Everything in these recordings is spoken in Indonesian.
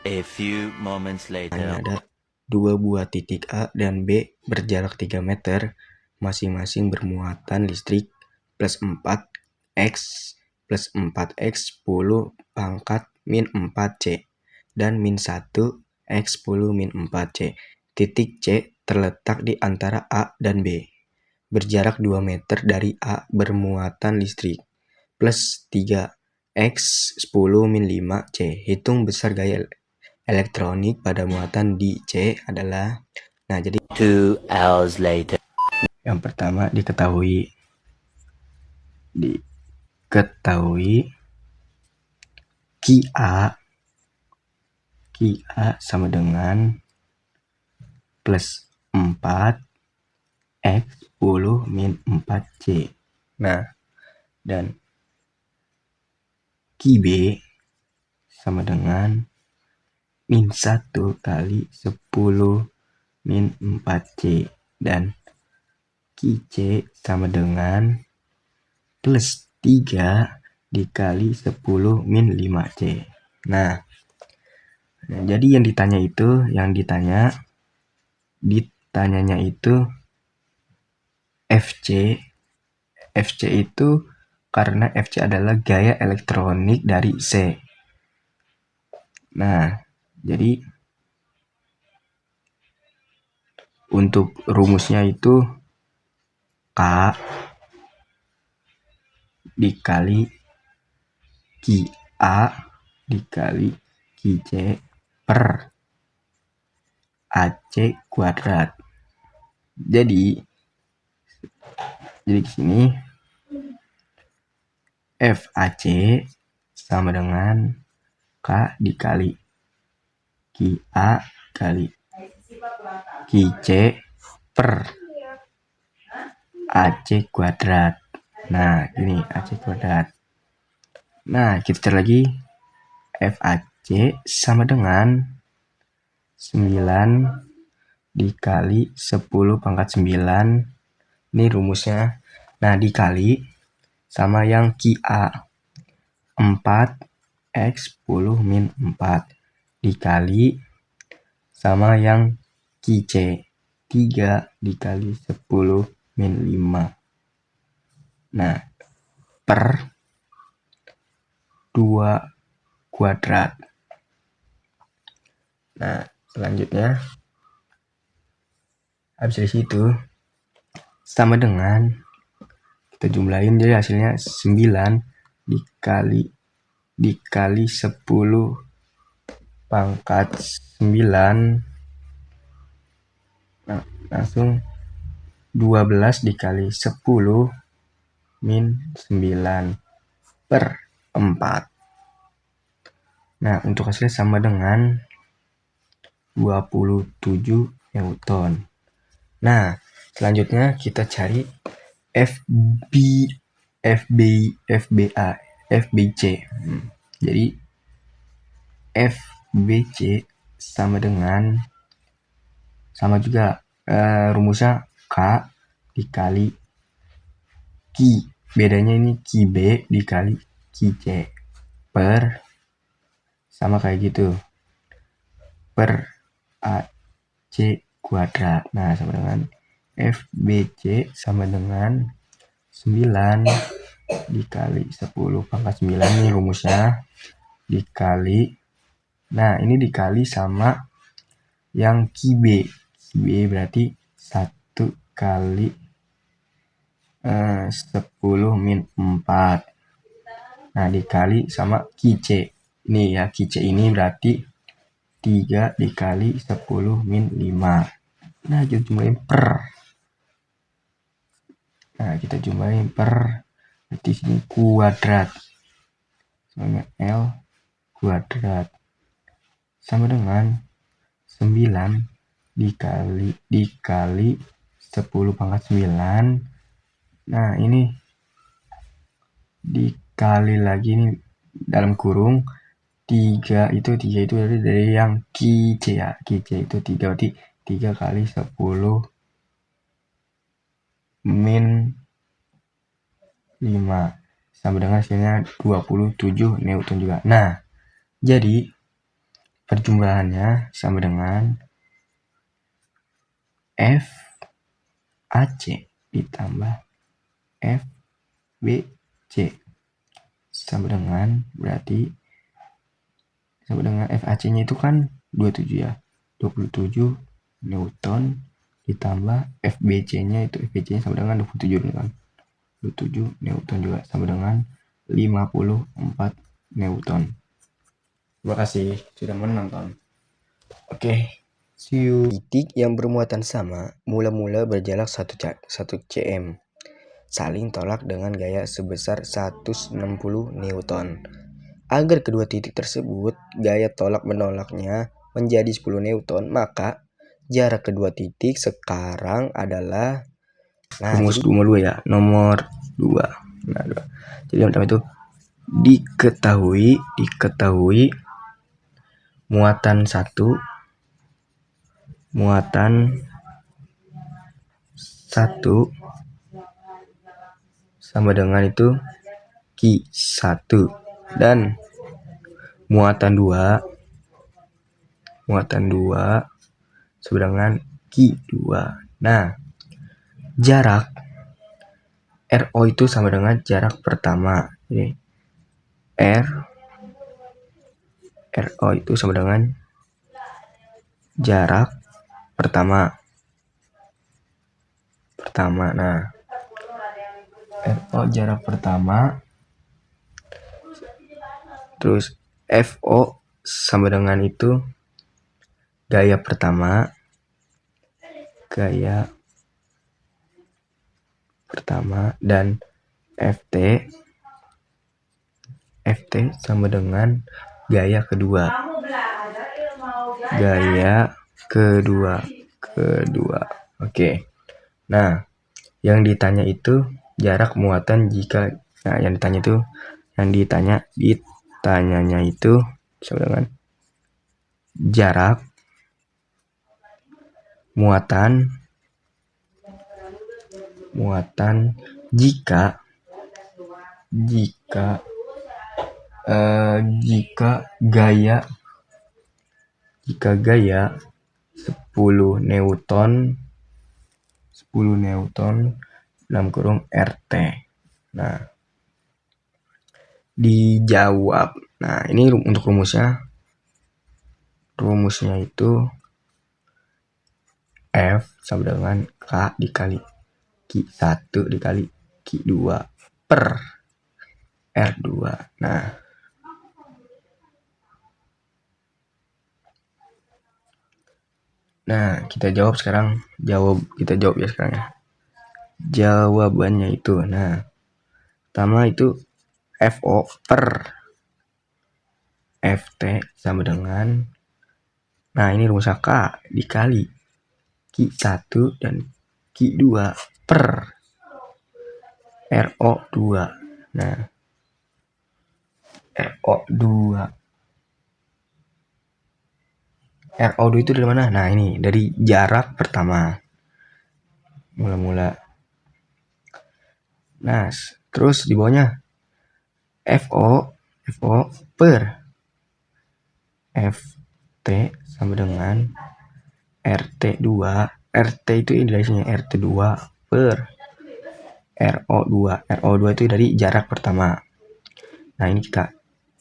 A few moments later. Ada dua buah titik A dan B berjarak 3 meter, masing-masing bermuatan listrik plus 4X plus 4X 10 pangkat min 4C dan min 1X 10 min 4C. Titik C terletak di antara A dan B. Berjarak 2 meter dari A bermuatan listrik plus 3X 10 min 5C. Hitung besar gaya elektronik pada muatan di C adalah, jadi 2 hours later. yang pertama diketahui QA sama dengan plus 4X 10 min 4C. Nah, dan QB sama dengan min 1 kali 10 min 4C. Dan QC sama dengan plus 3 dikali 10 min 5C. Nah, jadi yang ditanyanya itu FC. FC itu karena FC adalah gaya elektronik dari C. Nah, jadi untuk rumusnya itu K dikali QA dikali QC per AC kuadrat. Jadi di sini FAC sama dengan K dikali QA kali QC per AC kuadrat. Nah, ini AC kuadrat. Nah, kita cari lagi. FAC sama dengan 9 dikali 10 pangkat 9. Ini rumusnya. Nah, dikali sama yang QA 4X 10 min 4 dikali sama yang QC 3 dikali 10 min 5. Nah, per 2 kuadrat. Nah, selanjutnya habis dari situ sama dengan kita jumlahin, jadi hasilnya 9 dikali 10 pangkat 9. Nah, langsung 12 dikali 10 min 9 per 4. Nah, untuk hasilnya sama dengan 27 Newton. Nah, selanjutnya kita cari FBC. Jadi FBC sama juga rumusnya K dikali Q. Bedanya ini QB dikali QC per sama kayak gitu per AC kuadrat. Nah, sama dengan FBC sama dengan 9 dikali 10 pangkat 9 ini rumusnya dikali. Nah, ini dikali sama yang QB. QB berarti 1 kali 10 min 4. Nah, dikali sama QC. Ini ya, QC ini berarti 3 dikali 10 min 5. Nah, kita jumlahin per. Berarti sini kuadrat. Soalnya L kuadrat sama dengan 9 dikali 10 pangkat 9. Nah, ini dikali lagi nih dalam kurung 3 itu dari yang QC ya. QC itu 3 berarti 3 kali 10 min 5 sama dengan hasilnya 27 Newton juga. Nah, jadi perjumlahannya sama dengan FAC ditambah FBC sama dengan berarti sama dengan FAC-nya itu kan 27 ya. 27 Newton ditambah FBC-nya itu FBC-nya sama dengan 27 kan. 27 Newton juga sama dengan 54 Newton. Terima kasih sudah menonton. Oke, see you. Titik yang bermuatan sama mula-mula berjarak 1 cm. Saling tolak dengan gaya sebesar 160 Newton. Agar kedua titik tersebut gaya tolak menolaknya menjadi 10 Newton, maka jarak kedua titik sekarang adalah rumus nomor 2 ya, nomor 2. Nah, 2. Jadi yang pertama itu diketahui muatan 1 sama dengan itu Q1 dan muatan 2 sama dengan Q2. Nah, jarak RO itu sama dengan jarak pertama. Jadi RO itu sama dengan jarak pertama. Nah, RO jarak pertama. Terus FO sama dengan itu gaya pertama. Dan FT sama dengan gaya kedua. Oke. Nah, yang ditanya itu jarak muatan jika ditanyanya itu sama dengan jarak muatan jika gaya 10 Newton dalam kurung RT. Nah, dijawab. Nah, ini untuk rumusnya itu F sama dengan K dikali Q1 dikali Q2 per R2. Nah, kita jawab sekarang. Kita jawab ya sekarang ya. Jawabannya itu. Nah, pertama itu FO per FT sama dengan, nah ini rumusnya K dikali Q1 dan Q2 per RO2. Nah, RO2 itu dari mana? Nah, ini dari jarak pertama. Mula-mula. Nah, terus di bawahnya FO per FT sama dengan RT2. RT itu dari sini RT2 per RO2. RO2 itu dari jarak pertama. Nah, ini kita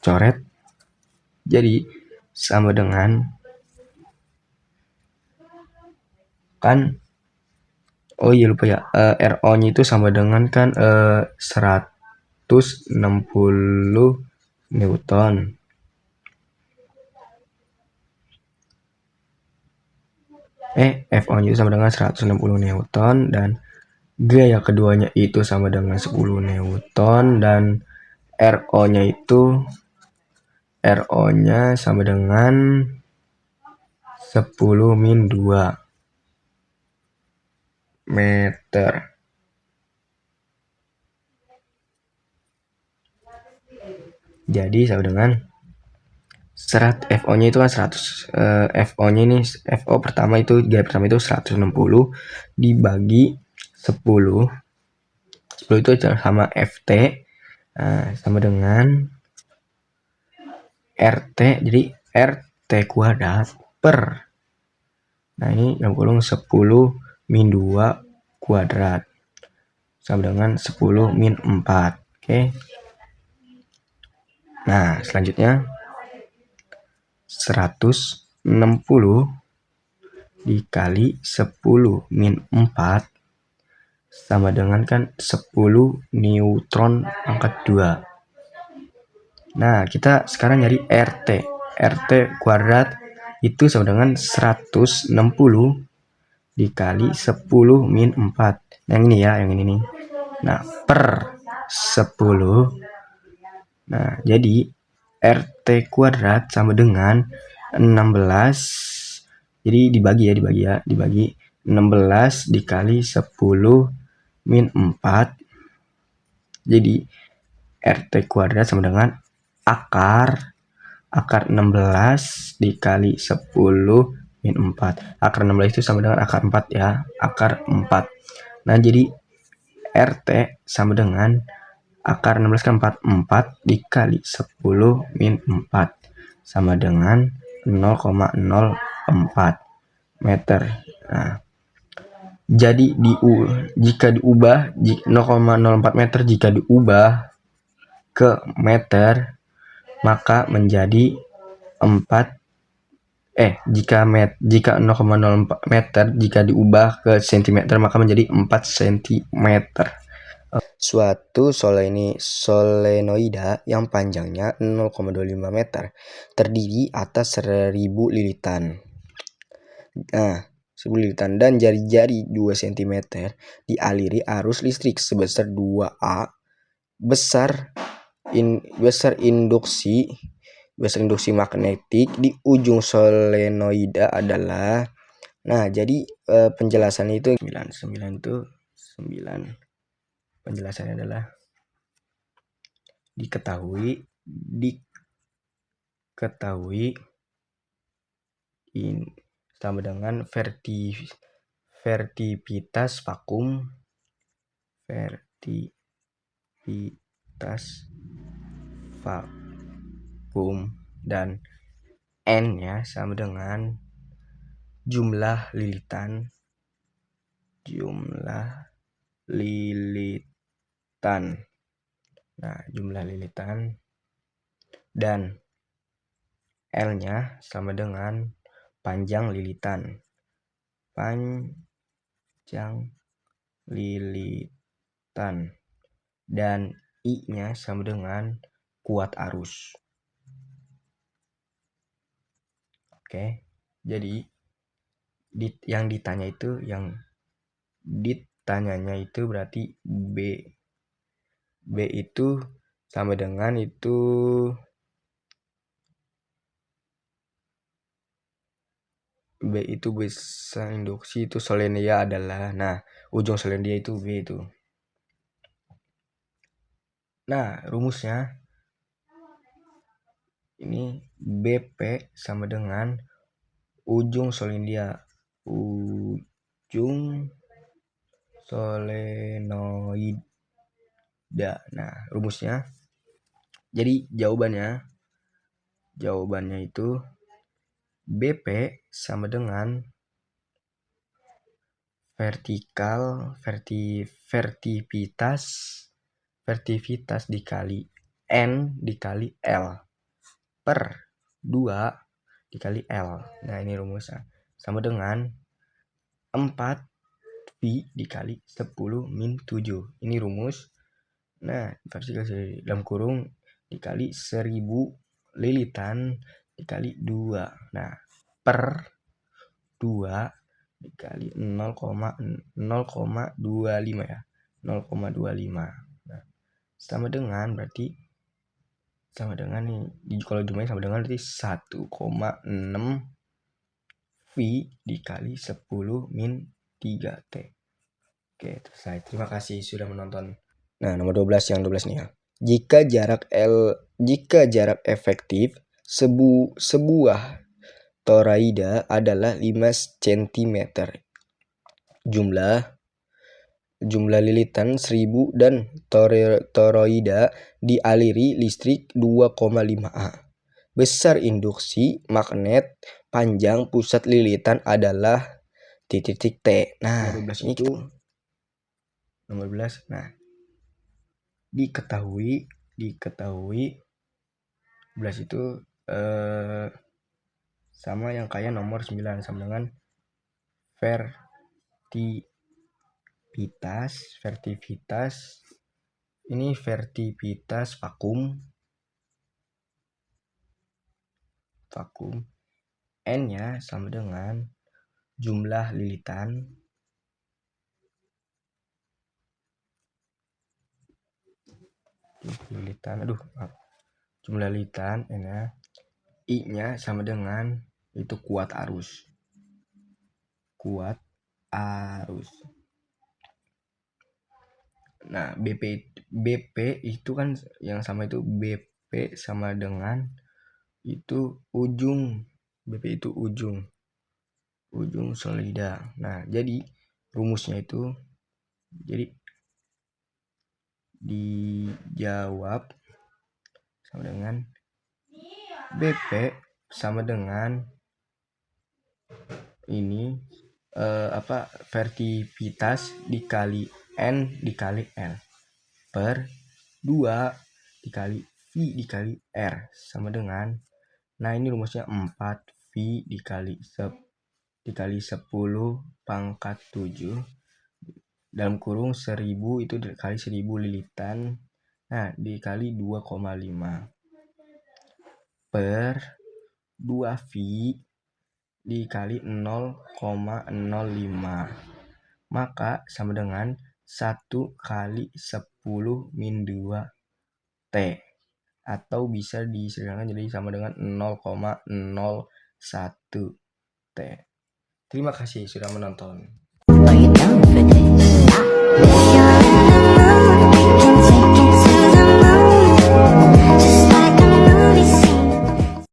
coret. Jadi sama dengan kan, oh iya lupa ya, RO-nya itu sama dengan kan 160 Newton. FO-nya itu sama dengan 160 Newton dan gaya keduanya itu sama dengan 10 Newton dan RO-nya sama dengan 10 min 2 meter. Jadi sama dengan FO-nya itu kan 100. FO-nya ini FO pertama itu gaya pertama itu 160 dibagi 10. 10 itu sama FT. Sama dengan RT. Jadi kuadrat per. Nah, ini dalam kurung 10 min 2 kuadrat sama dengan 10 min 4. Oke. Nah, selanjutnya 160 dikali 10 min 4 sama dengan kan 10 neutron pangkat 2. Nah, kita sekarang nyari RT. RT kuadrat itu sama dengan 160 dikali 10 min 4. Nah, yang ini ya, yang ini nih. Nah, per 10. Nah, jadi RT kuadrat sama dengan 16. Jadi dibagi 16 dikali 10 min 4. Jadi RT kuadrat sama dengan akar 16 dikali 10 min 4. Akar 16 itu sama dengan akar 4 ya, akar 4. Nah, jadi RT sama dengan akar 16 kan 4 dikali 10 min 4 sama dengan 0,04 meter. Nah, jadi jika diubah 0,04 meter jika diubah ke meter maka menjadi 4 jika 0,04 meter jika diubah ke cm maka menjadi 4 cm. Suatu solenoida yang panjangnya 0,25 meter terdiri atas 1000 lilitan. Nah, 10 lilitan dan jari-jari 2 cm dialiri arus listrik sebesar 2A. Besar induksi magnetik di ujung solenoida adalah. Nah, jadi penjelasan itu 9 penjelasannya adalah diketahui sama dengan vertivitas vakum dan N ya sama dengan jumlah lilitan Nah, jumlah lilitan dan L-nya sama dengan panjang lilitan. Dan I-nya sama dengan kuat arus. Oke. Jadi yang ditanyanya itu berarti B itu sama dengan itu B itu besar induksi itu solenoida adalah. Nah, ujung solenoida itu B itu. Nah, rumusnya ini BP sama dengan ujung solenoida. Nah, rumusnya. Jadi jawabannya itu BP sama dengan vertivitas dikali N dikali L per 2 dikali L. Nah, ini rumusnya sama dengan 4 V dikali 10 min 7. Ini rumus. Nah, versi dalam kurung dikali 1000 lilitan dikali 2. Nah, per 2 dikali 0,25 ya. 0,25. Nah, sama dengan berarti nih, kalau jumlahnya sama dengan berarti 1,6 V dikali 10 min 3T. Oke, selesai. Terima kasih sudah menonton. Nah, nomor 12 yang 12 nih ya. Jika jarak efektif sebuah toroida adalah 5 cm. Jumlah lilitan 1000 dan toroida dialiri listrik 2,5 A. besar induksi magnet, panjang pusat lilitan adalah titik T. Nah, ini itu nomor 12. Nah, diketahui 12 itu sama yang kayak nomor 9, sama dengan vertivitas. Ini vertivitas vakum. N-nya sama dengan jumlah lilitan. Jumlah lilitan N-nya. I-nya sama dengan itu kuat arus. Nah, BP itu kan yang sama itu BP sama dengan itu ujung. BP itu ujung solida. Nah, jadi rumusnya itu dijawab sama dengan BP sama dengan ini vertivitas dikali N dikali L per 2 dikali V dikali R sama dengan, nah ini rumusnya 4V dikali 10 pangkat 7 dalam kurung 1000 itu dikali 1000 lilitan, nah dikali 2,5 per 2V dikali 0,05, maka sama dengan 1 kali 10 min 2 T, atau bisa disederhanakan jadi sama dengan 0,01 T. Terima kasih sudah menonton.